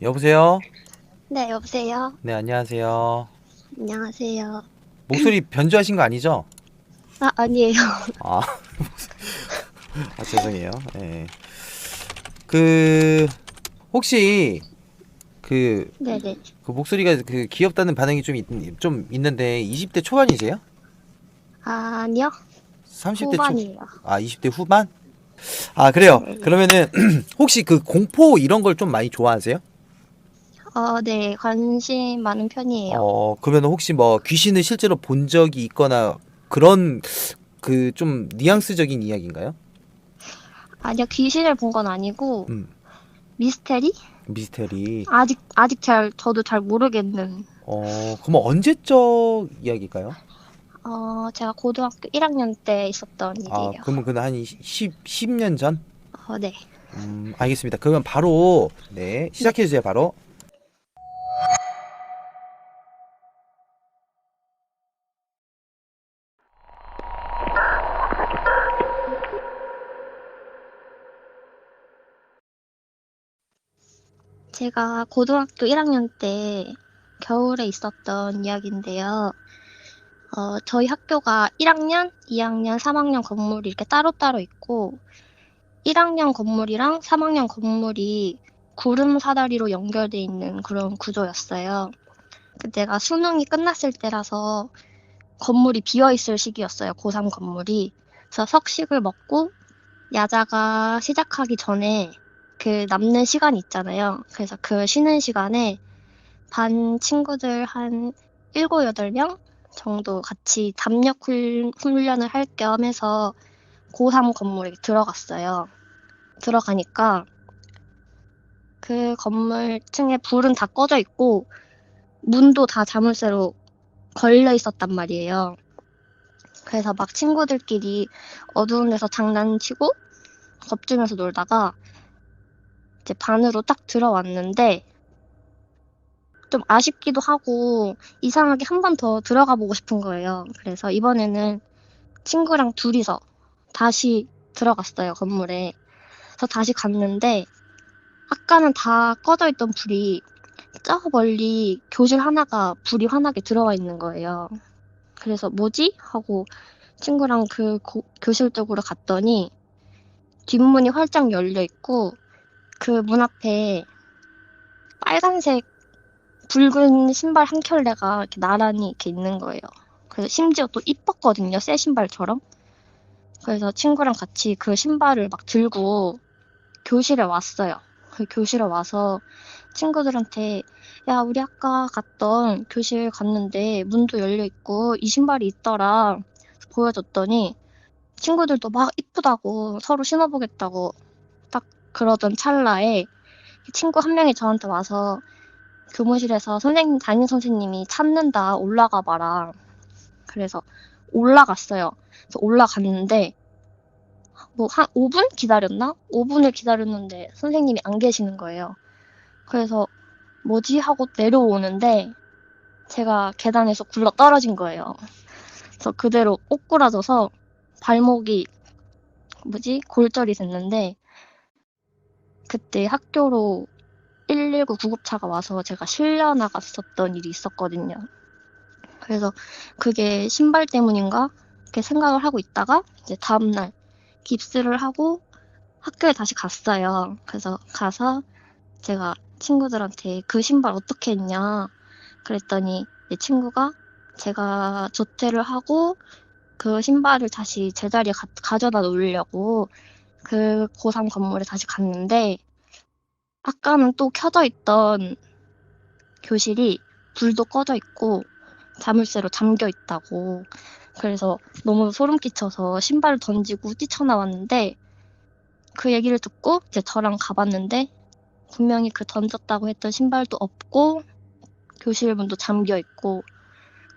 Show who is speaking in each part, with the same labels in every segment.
Speaker 1: 여보세요?
Speaker 2: 네, 여보세요?
Speaker 1: 네, 안녕하세요.
Speaker 2: 안녕하세요.
Speaker 1: 목소리 변조하신 거 아니죠?
Speaker 2: 아, 아니에요.
Speaker 1: 아, 죄송해요. 예. 그, 혹시, 그,
Speaker 2: 네네.
Speaker 1: 그 목소리가 그 귀엽다는 반응이 좀 있는데, 20대 초반이세요?
Speaker 2: 아, 아니요.
Speaker 1: 30대 초,
Speaker 2: 후반이에요.
Speaker 1: 20대 후반? 아, 그래요.
Speaker 2: 네네.
Speaker 1: 그러면은, 혹시 그 공포 이런 걸 좀 많이 좋아하세요?
Speaker 2: 네, 관심 많은 편이에요.
Speaker 1: 그러면 혹시 뭐 귀신을 실제로 본 적이 있거나 그런 그 좀 뉘앙스적인 이야기인가요?
Speaker 2: 아니요, 귀신을 본 건 아니고,
Speaker 1: 음,
Speaker 2: 미스테리?
Speaker 1: 미스테리.
Speaker 2: 아직 저도 잘 모르겠는.
Speaker 1: 그럼 언제적 이야기일까요?
Speaker 2: 제가 고등학교 1학년 때 있었던 일이에요.
Speaker 1: 그러면 그는 한 10년 전?
Speaker 2: 네.
Speaker 1: 알겠습니다. 그러면 바로, 네,
Speaker 2: 네.
Speaker 1: 시작해주세요, 바로.
Speaker 2: 제가 고등학교 1학년 때 겨울에 있었던 이야기인데요. 저희 학교가 1학년, 2학년, 3학년 건물이 이렇게 따로따로 있고, 1학년 건물이랑 3학년 건물이 구름 사다리로 연결돼 있는 그런 구조였어요. 그때가 수능이 끝났을 때라서 건물이 비어 있을 시기였어요. 고3 건물이. 그래서 석식을 먹고 야자가 시작하기 전에 그 남는 시간이 있잖아요. 그래서 그 쉬는 시간에 반 친구들 한 7, 8명 정도 같이 담력 훈련을 할 겸 해서 고3 건물에 들어갔어요. 들어가니까 그 건물 층에 불은 다 꺼져 있고 문도 다 자물쇠로 걸려 있었단 말이에요. 그래서 막 친구들끼리 어두운 데서 장난치고 겁주면서 놀다가 이제 반으로 딱 들어왔는데 좀 아쉽기도 하고 이상하게 한 번 더 들어가 보고 싶은 거예요. 그래서 이번에는 친구랑 둘이서 다시 들어갔어요, 건물에. 그래서 다시 갔는데 아까는 다 꺼져 있던 불이 저 멀리 교실 하나가 불이 환하게 들어와 있는 거예요. 그래서 뭐지? 하고 친구랑 그 교실 쪽으로 갔더니 뒷문이 활짝 열려 있고 그 문 앞에 빨간색 붉은 신발 한 켤레가 이렇게 나란히 이렇게 있는 거예요. 그래서 심지어 또 이뻤거든요, 새 신발처럼. 그래서 친구랑 같이 그 신발을 막 들고 교실에 왔어요. 그 교실에 와서 친구들한테 야, 우리 아까 갔던 교실 갔는데 문도 열려 있고 이 신발이 있더라. 보여줬더니 친구들도 막 이쁘다고 서로 신어보겠다고 딱 그러던 찰나에 친구 한 명이 저한테 와서 교무실에서 담임 선생님이 찾는다 올라가 봐라. 그래서 올라갔어요. 그래서 올라갔는데 뭐 한 5분 기다렸나? 5분을 기다렸는데 선생님이 안 계시는 거예요. 그래서 뭐지 하고 내려오는데 제가 계단에서 굴러 떨어진 거예요. 그래서 그대로 꼬꾸라져서 발목이 뭐지 골절이 됐는데 그때 학교로 119 구급차가 와서 제가 실려 나갔었던 일이 있었거든요. 그래서 그게 신발 때문인가 이렇게 생각을 하고 있다가 이제 다음날 깁스를 하고 학교에 다시 갔어요. 그래서 가서 제가 친구들한테 그 신발 어떻게 했냐 그랬더니 내 친구가 제가 조퇴를 하고 그 신발을 다시 제자리에 가져다 놓으려고 그 고3 건물에 다시 갔는데 아까는 또 켜져 있던 교실이 불도 꺼져 있고 자물쇠로 잠겨 있다고. 그래서 너무 소름 끼쳐서 신발을 던지고 뛰쳐나왔는데 그 얘기를 듣고 이제 저랑 가봤는데 분명히 그 던졌다고 했던 신발도 없고 교실 문도 잠겨 있고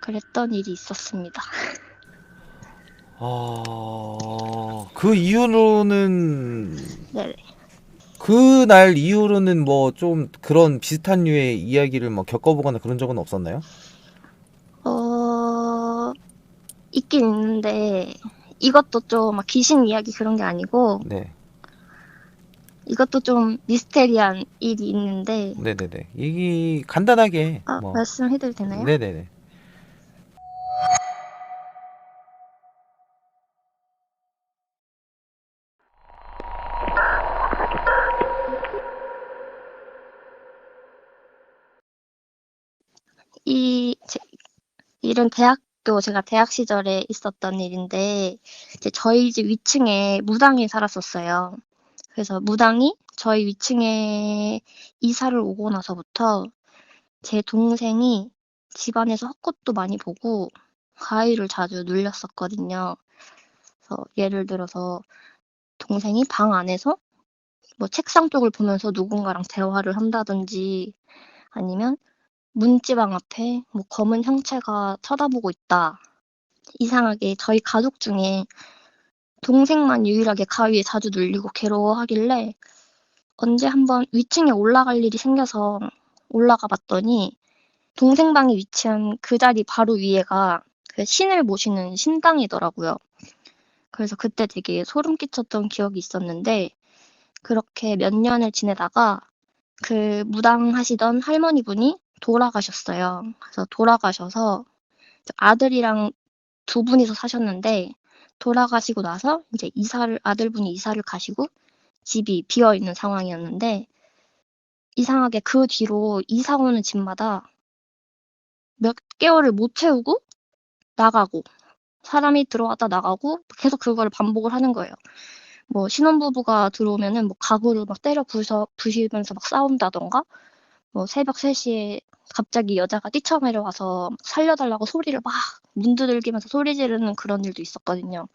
Speaker 2: 그랬던 일이 있었습니다.
Speaker 1: 그 이후로는,
Speaker 2: 네.
Speaker 1: 그날 이후로는 뭐 좀 그런 비슷한 류의 이야기를 뭐 겪어보거나 그런 적은 없었나요?
Speaker 2: 어, 있긴 있는데 이것도 좀 막 귀신 이야기 그런 게 아니고
Speaker 1: 네.
Speaker 2: 이것도 좀 미스테리한 일이 있는데,
Speaker 1: 네네네. 얘기 간단하게 뭐.
Speaker 2: 말씀해도 되나요?
Speaker 1: 네네네.
Speaker 2: 이 일은 제가 대학 시절에 있었던 일인데, 이제 저희 집 위층에 무당이 살았었어요. 그래서 무당이 저희 위층에 이사를 오고 나서부터 제 동생이 집안에서 헛것도 많이 보고 가위를 자주 눌렸었거든요. 그래서 예를 들어서 동생이 방 안에서 뭐 책상 쪽을 보면서 누군가랑 대화를 한다든지 아니면 문지방 앞에 뭐 검은 형체가 쳐다보고 있다. 이상하게 저희 가족 중에 동생만 유일하게 가위에 자주 눌리고 괴로워하길래 언제 한번 위층에 올라갈 일이 생겨서 올라가 봤더니 동생 방에 위치한 그 자리 바로 위에가 그 신을 모시는 신당이더라고요. 그래서 그때 되게 소름 끼쳤던 기억이 있었는데 그렇게 몇 년을 지내다가 그 무당하시던 할머니분이 돌아가셨어요. 그래서 돌아가셔서 아들이랑 두 분이서 사셨는데 돌아가시고 나서 이제 아들분이 이사를 가시고 집이 비어 있는 상황이었는데 이상하게 그 뒤로 이사 오는 집마다 몇 개월을 못 채우고 나가고 사람이 들어왔다 나가고 계속 그거를 반복을 하는 거예요. 뭐 신혼부부가 들어오면은 뭐 가구를 막 때려 부시면서 막 싸운다던가 뭐 새벽 3시에 갑자기 여자가 뛰쳐내려와서 살려달라고 소리를 막 문 두들기면서 소리 지르는 그런 일도 있었거든요.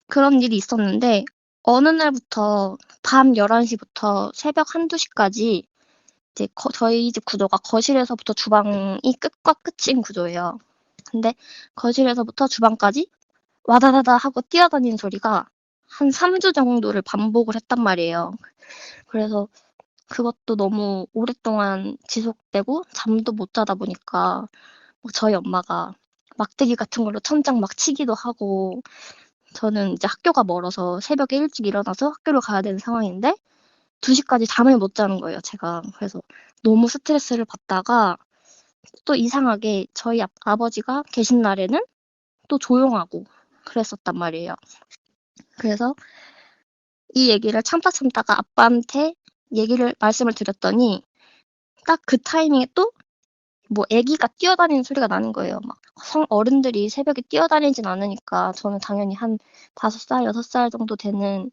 Speaker 2: 그런 일이 있었는데 어느 날부터 밤 11시부터 새벽 1-2시까지 이제 저희 집 구조가 거실에서부터 주방이 끝과 끝인 구조예요. 근데 거실에서부터 주방까지 와다다다 하고 뛰어다니는 소리가 한 3주 정도를 반복을 했단 말이에요. 그래서 그것도 너무 오랫동안 지속되고 잠도 못 자다 보니까 저희 엄마가 막대기 같은 걸로 천장 막 치기도 하고 저는 이제 학교가 멀어서 새벽에 일찍 일어나서 학교를 가야 되는 상황인데 2시까지 잠을 못 자는 거예요, 제가. 그래서 너무 스트레스를 받다가 또 이상하게 저희 아버지가 계신 날에는 또 조용하고 그랬었단 말이에요. 그래서 이 얘기를 참다가 아빠한테 말씀을 드렸더니 딱 그 타이밍에 또 뭐 애기가 뛰어다니는 소리가 나는 거예요. 막 어른들이 새벽에 뛰어다니진 않으니까 저는 당연히 한 5살, 6살 정도 되는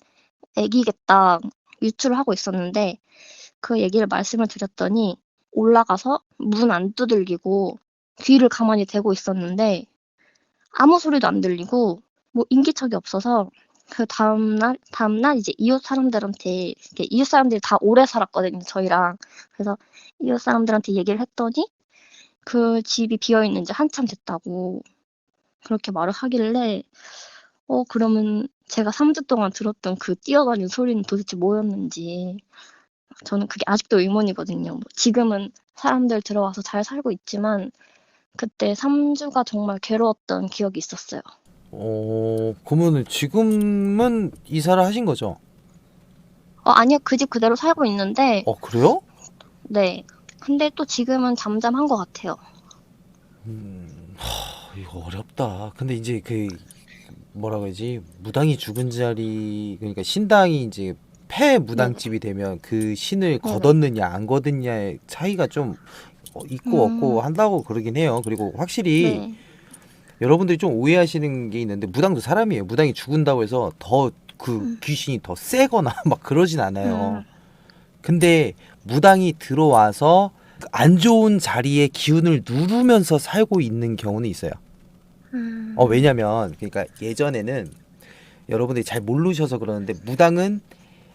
Speaker 2: 애기겠다 유추를 하고 있었는데 그 얘기를 말씀을 드렸더니 올라가서 문 안 두들기고 귀를 가만히 대고 있었는데 아무 소리도 안 들리고 뭐 인기척이 없어서 그 다음날 이제 이웃 사람들한테 이웃 사람들이 다 오래 살았거든요, 저희랑. 그래서 이웃 사람들한테 얘기를 했더니 그 집이 비어 있는 지 한참 됐다고 그렇게 말을 하길래 그러면 제가 3주 동안 들었던 그 뛰어다니는 소리는 도대체 뭐였는지 저는 그게 아직도 의문이거든요. 뭐 지금은 사람들 들어와서 잘 살고 있지만 그때 3주가 정말 괴로웠던 기억이 있었어요.
Speaker 1: 그러면은 지금은 이사를 하신 거죠?
Speaker 2: 아니요. 그 집 그대로 살고 있는데
Speaker 1: 그래요?
Speaker 2: 네. 근데 또 지금은 잠잠한 것 같아요.
Speaker 1: 이거 어렵다. 근데 이제 그 뭐라고 해야지? 무당이 죽은 자리, 그러니까 신당이 이제 폐
Speaker 2: 네네.
Speaker 1: 무당집이 되면 그 신을
Speaker 2: 네네.
Speaker 1: 거뒀느냐 안 거뒀냐의 차이가 좀 있고 없고 한다고 그러긴 해요. 그리고 확실히
Speaker 2: 네.
Speaker 1: 여러분들이 좀 오해하시는 게 있는데, 무당도 사람이에요. 무당이 죽은다고 해서 더 그 귀신이 더 세거나 막 그러진 않아요. 근데 무당이 들어와서 안 좋은 자리의 기운을 누르면서 살고 있는 경우는 있어요. 왜냐면 그러니까 예전에는 여러분들이 잘 모르셔서 그러는데, 무당은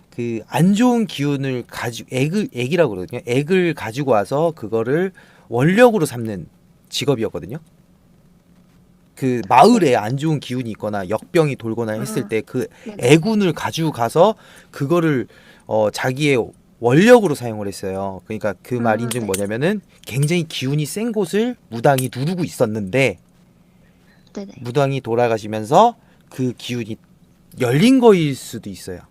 Speaker 1: 그 안 좋은 기운을 가지고 액이라고 그러거든요. 액을 가지고 와서 그거를 원력으로 삼는 직업이었거든요. 그 마을에
Speaker 2: 네.
Speaker 1: 안 좋은 기운이 있거나 역병이 돌거나 했을 때 그
Speaker 2: 네네.
Speaker 1: 애군을 가지고 가서 그거를 자기의 원력으로 사용을 했어요. 그러니까 그 말인즉
Speaker 2: 네.
Speaker 1: 뭐냐면은 굉장히 기운이 센 곳을 무당이 누르고 있었는데,
Speaker 2: 네네.
Speaker 1: 무당이 돌아가시면서 그 기운이 열린 거일 수도 있어요.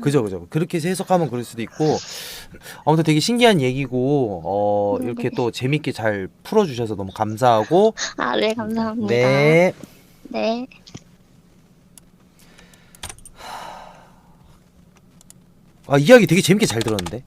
Speaker 1: 그죠. 그렇게 해석하면 그럴 수도 있고, 아무튼 되게 신기한 얘기고, 이렇게
Speaker 2: 네.
Speaker 1: 또 재밌게 잘 풀어주셔서 너무 감사하고,
Speaker 2: 아, 네, 감사합니다.
Speaker 1: 네.
Speaker 2: 네.
Speaker 1: 이야기 되게 재밌게 잘 들었는데.